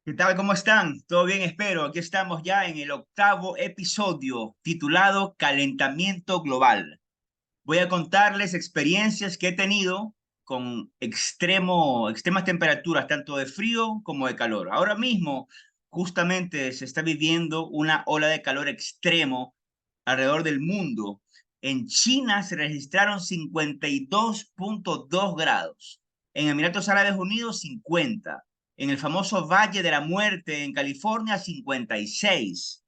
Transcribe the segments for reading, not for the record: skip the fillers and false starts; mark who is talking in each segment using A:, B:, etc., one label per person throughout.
A: ¿Qué tal? ¿Cómo están? ¿Todo bien? Espero. Aquí estamos ya en el octavo episodio titulado Calentamiento Global. Voy a contarles experiencias que he tenido con extremas temperaturas, tanto de frío como de calor. Ahora mismo, justamente se está viviendo una ola de calor extremo alrededor del mundo. En China se registraron 52,2 grados. En Emiratos Árabes Unidos, 50. En el famoso Valle de la Muerte, en California, 56.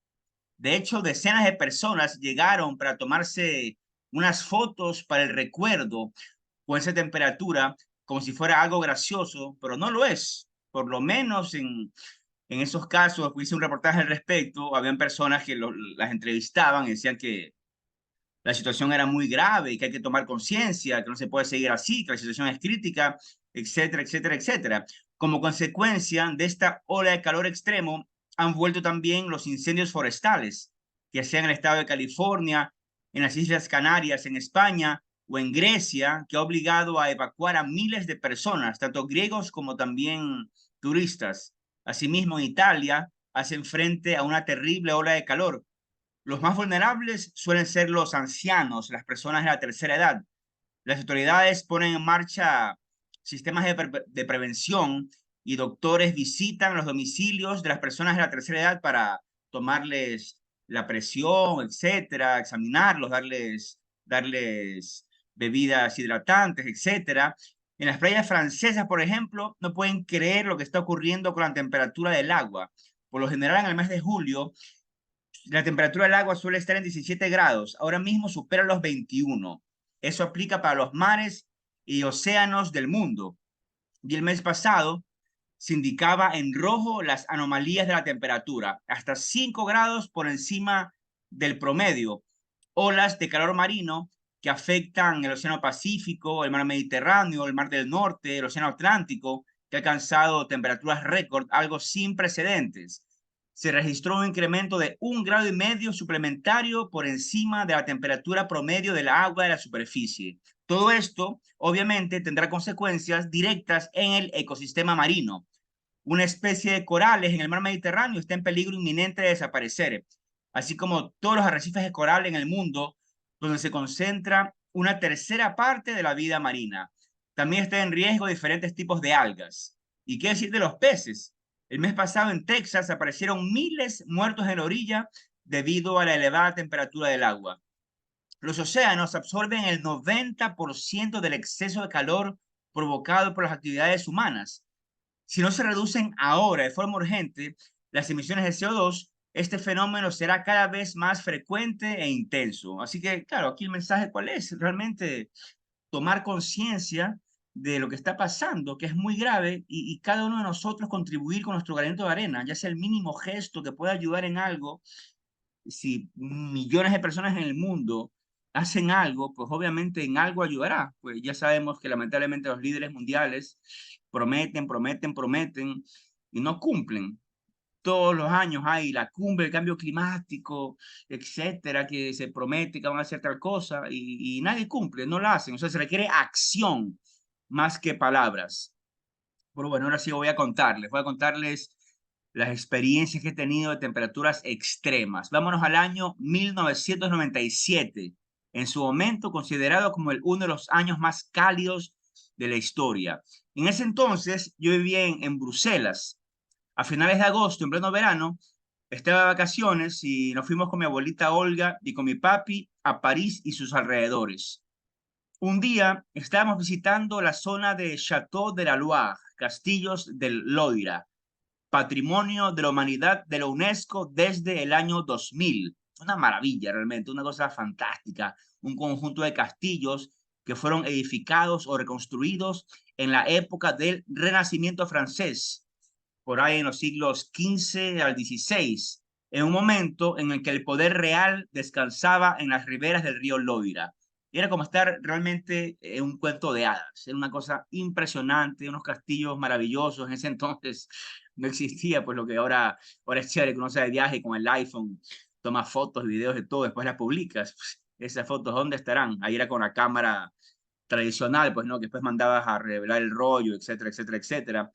A: De hecho, decenas de personas llegaron para tomarse unas fotos para el recuerdo con esa temperatura, como si fuera algo gracioso, pero no lo es. Por lo menos en esos casos, hice un reportaje al respecto, habían personas que las entrevistaban y decían que la situación era muy grave y que hay que tomar conciencia, que no se puede seguir así, que la situación es crítica, etcétera, etcétera, etcétera. Como consecuencia de esta ola de calor extremo, han vuelto también los incendios forestales, que sea en el estado de California, en las Islas Canarias, en España o en Grecia, que ha obligado a evacuar a miles de personas, tanto griegos como también turistas. Asimismo, en Italia hacen frente a una terrible ola de calor. Los más vulnerables suelen ser los ancianos, las personas de la tercera edad. Las autoridades ponen en marcha sistemas de prevención y doctores visitan los domicilios de las personas de la tercera edad para tomarles la presión, etcétera, examinarlos, darles bebidas hidratantes, etcétera. En las playas francesas, por ejemplo, no pueden creer lo que está ocurriendo con la temperatura del agua. Por lo general, en el mes de julio, la temperatura del agua suele estar en 17 grados. Ahora mismo supera los 21. Eso aplica para los mares y océanos del mundo. Y el mes pasado se indicaba en rojo las anomalías de la temperatura, hasta 5 grados por encima del promedio. Olas de calor marino que afectan el Océano Pacífico, el Mar Mediterráneo, el Mar del Norte, el Océano Atlántico, que ha alcanzado temperaturas récord, algo sin precedentes. Se registró un incremento de 1,5 grados suplementario por encima de la temperatura promedio del agua de la superficie. Todo esto, obviamente, tendrá consecuencias directas en el ecosistema marino. Una especie de corales en el mar Mediterráneo está en peligro inminente de desaparecer, así como todos los arrecifes de coral en el mundo, donde se concentra una tercera parte de la vida marina. También está en riesgo diferentes tipos de algas. ¿Y qué decir de los peces? El mes pasado en Texas aparecieron miles muertos en la orilla debido a la elevada temperatura del agua. Los océanos absorben el 90% del exceso de calor provocado por las actividades humanas. Si no se reducen ahora de forma urgente las emisiones de CO2, este fenómeno será cada vez más frecuente e intenso. Así que, claro, aquí el mensaje cuál es, realmente tomar conciencia de lo que está pasando, que es muy grave, y cada uno de nosotros contribuir con nuestro granito de arena, ya sea el mínimo gesto que pueda ayudar en algo. Si millones de personas en el mundo hacen algo, pues obviamente en algo ayudará. Pues ya sabemos que lamentablemente los líderes mundiales prometen, prometen, prometen y no cumplen. Todos los años hay la cumbre del cambio climático, etcétera, que se promete que van a hacer tal cosa y nadie cumple, no la hacen. O sea, se requiere acción más que palabras. Pero bueno, ahora sí voy a contarles las experiencias que he tenido de temperaturas extremas. Vámonos al año 1997, en su momento considerado como uno de los años más cálidos de la historia. En ese entonces yo vivía en Bruselas. A finales de agosto, en pleno verano, estaba de vacaciones y nos fuimos con mi abuelita Olga y con mi papi a París y sus alrededores. Un día estábamos visitando la zona de Château de la Loire, Castillos del Loira, Patrimonio de la Humanidad de la UNESCO desde el año 2000. Una maravilla realmente, una cosa fantástica, un conjunto de castillos que fueron edificados o reconstruidos en la época del Renacimiento francés, por ahí en los siglos XV al XVI, en un momento en el que el poder real descansaba en las riberas del río Loira. Y era como estar realmente en un cuento de hadas, era una cosa impresionante, unos castillos maravillosos. En ese entonces no existía pues lo que ahora es chévere, que uno se de viaje con el iPhone, toma fotos, videos de todo, después las publicas. Pues, esas fotos, ¿dónde estarán? Ahí era con la cámara tradicional, pues no, que después mandabas a revelar el rollo, etcétera, etcétera, etcétera.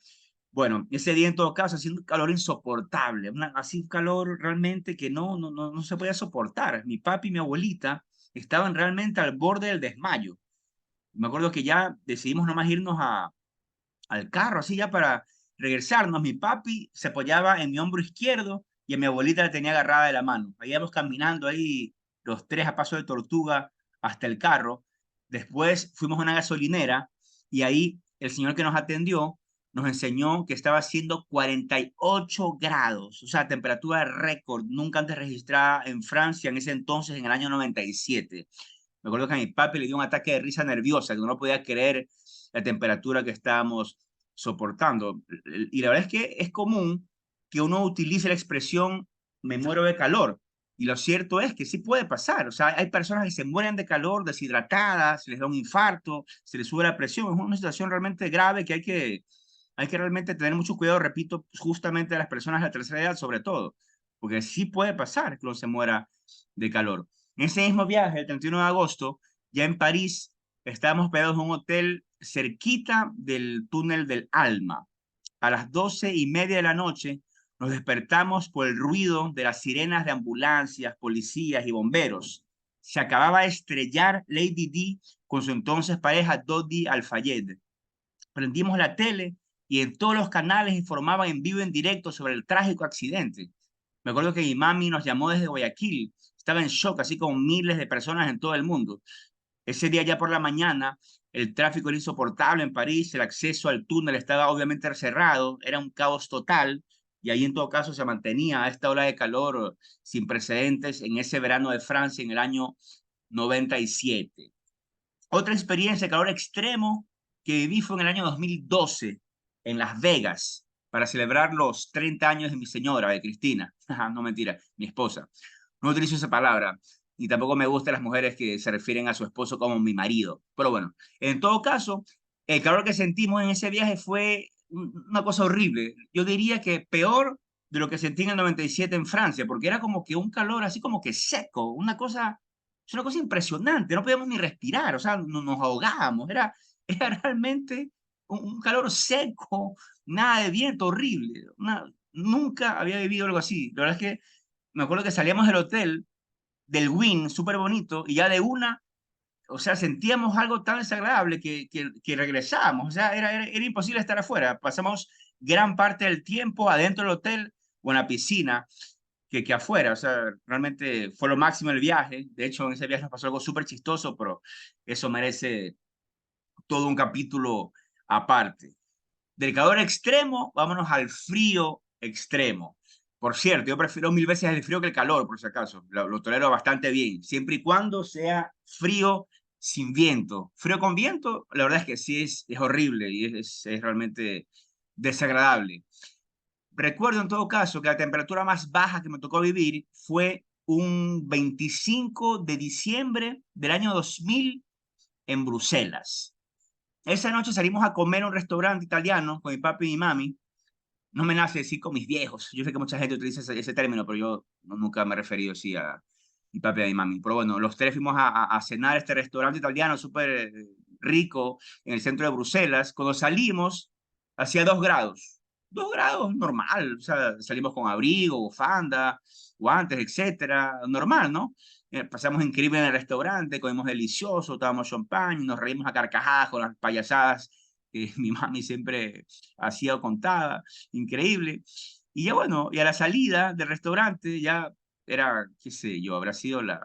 A: Bueno, ese día en todo caso haciendo un calor insoportable, así un calor realmente que no se podía soportar. Mi papi y mi abuelita estaban realmente al borde del desmayo. Me acuerdo que ya decidimos nomás irnos al carro, así ya para regresarnos. Mi papi se apoyaba en mi hombro izquierdo y a mi abuelita la tenía agarrada de la mano. Ahí íbamos caminando ahí los tres a paso de tortuga hasta el carro. Después fuimos a una gasolinera y ahí el señor que nos atendió nos enseñó que estaba haciendo 48 grados, o sea, temperatura récord, nunca antes registrada en Francia en ese entonces, en el año 97. Me acuerdo que a mi papi le dio un ataque de risa nerviosa, que no podía creer la temperatura que estábamos soportando. Y la verdad es que es común que uno utilice la expresión me muero de calor. Y lo cierto es que sí puede pasar. O sea, hay personas que se mueren de calor, deshidratadas, se les da un infarto, se les sube la presión. Es una situación realmente grave que hay que realmente tener mucho cuidado, repito, justamente a las personas de la tercera edad sobre todo, porque sí puede pasar que uno se muera de calor. En ese mismo viaje, el 31 de agosto, ya en París, estábamos hospedados en un hotel cerquita del túnel del Alma. A las 12:30 de la noche nos despertamos por el ruido de las sirenas de ambulancias, policías y bomberos. Se acababa de estrellar Lady Di con su entonces pareja Dodi Al-Fayed. Prendimos la tele y en todos los canales informaban en vivo y en directo sobre el trágico accidente. Me acuerdo que mi mami nos llamó desde Guayaquil. Estaba en shock, así como miles de personas en todo el mundo. Ese día ya por la mañana, el tráfico era insoportable en París, el acceso al túnel estaba obviamente cerrado, era un caos total, y ahí en todo caso se mantenía esta ola de calor sin precedentes en ese verano de Francia en el año 97. Otra experiencia de calor extremo que viví fue en el año 2012 en Las Vegas para celebrar los 30 años de mi señora, de Cristina. No mentira, mi esposa. No utilizo esa palabra, ni tampoco me gustan las mujeres que se refieren a su esposo como mi marido. Pero bueno, en todo caso, el calor que sentimos en ese viaje fue una cosa horrible. Yo diría que peor de lo que sentí en el 97 en Francia, porque era como que un calor así como que seco, es una cosa impresionante, no podíamos ni respirar, o sea, nos ahogábamos, era realmente un calor seco, nada de viento, horrible. Nunca había vivido algo así. La verdad es que me acuerdo que salíamos del hotel, del Wynn, súper bonito, y ya de una, o sea, sentíamos algo tan desagradable que regresábamos, o sea, era imposible estar afuera. Pasamos gran parte del tiempo adentro del hotel o en la piscina que afuera, o sea, realmente fue lo máximo el viaje. De hecho, en ese viaje nos pasó algo súper chistoso, pero eso merece todo un capítulo aparte. Del calor extremo, vámonos al frío extremo. Por cierto, yo prefiero mil veces el frío que el calor, por si acaso. Lo tolero bastante bien, siempre y cuando sea frío sin viento. Frío con viento, la verdad es que sí es horrible y es realmente desagradable. Recuerdo en todo caso que la temperatura más baja que me tocó vivir fue un 25 de diciembre del año 2000 en Bruselas. Esa noche salimos a comer a un restaurante italiano con mi papi y mi mami. No me nace decir con mis viejos. Yo sé que mucha gente utiliza ese término, pero yo nunca me he referido así a mi papi y a mi mami. Pero bueno, los tres fuimos a cenar a este restaurante italiano súper rico en el centro de Bruselas. Cuando salimos, hacía 2 grados. 2 grados, normal. O sea, salimos con abrigo, bufanda, guantes, etcétera. Normal, ¿no? Pasamos increíble en el restaurante, comimos delicioso, tomamos champán, nos reímos a carcajadas con las payasadas que mi mami siempre hacía o contaba, increíble. Y ya bueno, y a la salida del restaurante ya era, qué sé yo, habrá sido las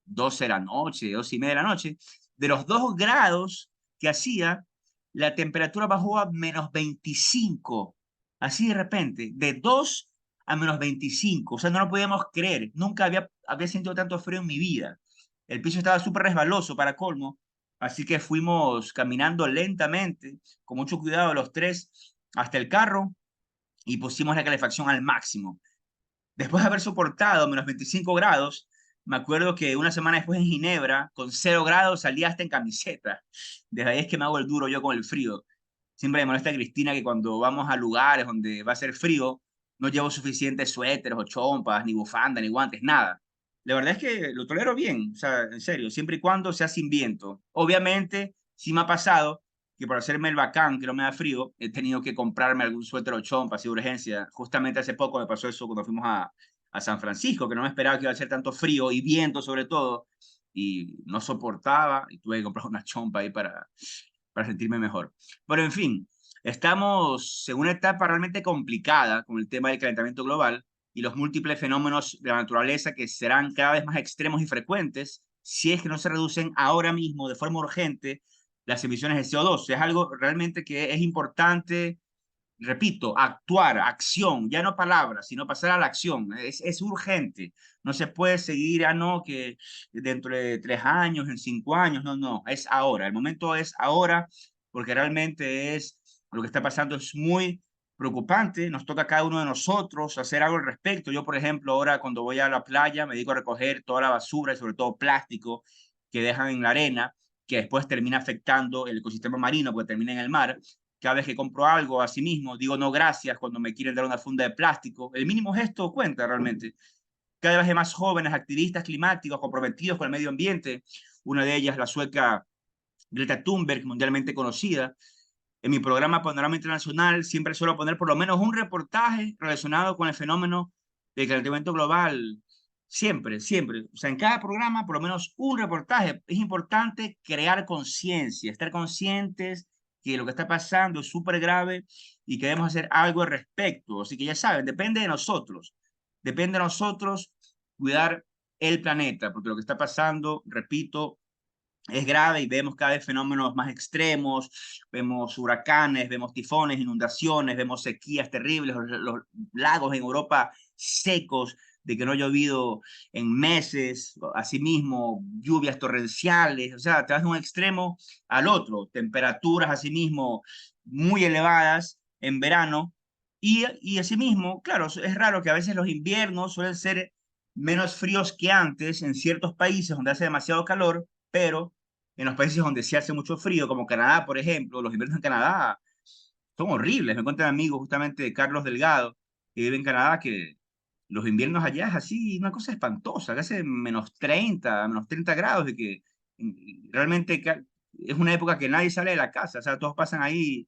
A: 12 de la noche, 12:30 de la noche. De los 2 grados que hacía, la temperatura bajó a -25, así de repente, de 2 a -25. O sea, no lo podíamos creer. Nunca había sentido tanto frío en mi vida. El piso estaba súper resbaloso para colmo, así que fuimos caminando lentamente, con mucho cuidado los tres, hasta el carro y pusimos la calefacción al máximo. Después de haber soportado -25 grados, me acuerdo que una semana después en Ginebra, con 0 grados, salí hasta en camiseta. Desde ahí es que me hago el duro yo con el frío. Siempre me molesta a Cristina que cuando vamos a lugares donde va a ser frío, no llevo suficientes suéteres o chompas, ni bufanda, ni guantes, nada. La verdad es que lo tolero bien, o sea, en serio, siempre y cuando sea sin viento. Obviamente, sí me ha pasado que por hacerme el bacán, que no me da frío, he tenido que comprarme algún suéter o chompa así de urgencia. Justamente hace poco me pasó eso cuando fuimos a San Francisco, que no me esperaba que iba a hacer tanto frío y viento sobre todo, y no soportaba, y tuve que comprar una chompa ahí para sentirme mejor. Pero en fin, estamos en una etapa realmente complicada con el tema del calentamiento global y los múltiples fenómenos de la naturaleza que serán cada vez más extremos y frecuentes si es que no se reducen ahora mismo de forma urgente las emisiones de CO2. Es algo realmente que es importante, repito, actuar, acción, ya no palabras, sino pasar a la acción. Es urgente. No se puede seguir, no, que dentro de 3 años, en 5 años, no, no, es ahora. El momento es ahora, porque realmente es lo que está pasando es muy preocupante. Nos toca a cada uno de nosotros hacer algo al respecto. Yo, por ejemplo, ahora cuando voy a la playa, me dedico a recoger toda la basura y sobre todo plástico que dejan en la arena, que después termina afectando el ecosistema marino, porque termina en el mar. Cada vez que compro algo a sí mismo, digo no gracias cuando me quieren dar una funda de plástico. El mínimo gesto cuenta realmente. Cada vez hay más jóvenes activistas climáticos comprometidos con el medio ambiente. Una de ellas, la sueca Greta Thunberg, mundialmente conocida. En mi programa Panorama Internacional siempre suelo poner por lo menos un reportaje relacionado con el fenómeno del calentamiento global. Siempre, siempre. O sea, en cada programa por lo menos un reportaje. Es importante crear conciencia, estar conscientes que lo que está pasando es súper grave y que debemos hacer algo al respecto. Así que ya saben, depende de nosotros. Depende de nosotros cuidar el planeta, porque lo que está pasando, repito, es grave y vemos cada vez fenómenos más extremos, vemos huracanes, vemos tifones, inundaciones, vemos sequías terribles, los lagos en Europa secos, de que no ha llovido en meses, asimismo lluvias torrenciales, o sea, te vas de un extremo al otro, temperaturas asimismo muy elevadas en verano, y asimismo, claro, es raro que a veces los inviernos suelen ser menos fríos que antes en ciertos países donde hace demasiado calor, pero en los países donde se hace mucho frío, como Canadá, por ejemplo, los inviernos en Canadá son horribles. Me cuenta un amigo justamente Carlos Delgado, que vive en Canadá, que los inviernos allá es así, una cosa espantosa, que hace -30 grados, de que realmente es una época que nadie sale de la casa, o sea, todos pasan ahí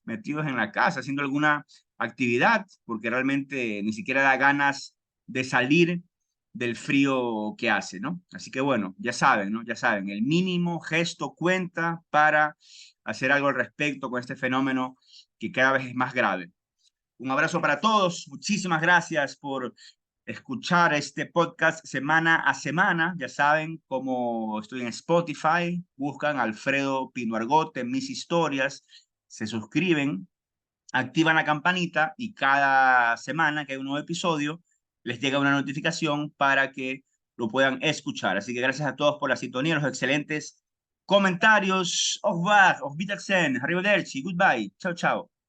A: metidos en la casa haciendo alguna actividad, porque realmente ni siquiera da ganas de salir del frío que hace, ¿no? Así que bueno, ya saben, ¿no? Ya saben, el mínimo gesto cuenta para hacer algo al respecto con este fenómeno que cada vez es más grave. Un abrazo para todos, muchísimas gracias por escuchar este podcast semana a semana. Ya saben cómo estoy en Spotify, buscan Alfredo Pino Argote, mis historias, se suscriben, activan la campanita y cada semana que hay un nuevo episodio les llega una notificación para que lo puedan escuchar. Así que gracias a todos por la sintonía, los excelentes comentarios. Au revoir, auf Wiedersehen, arrivederci, goodbye, chao, chao.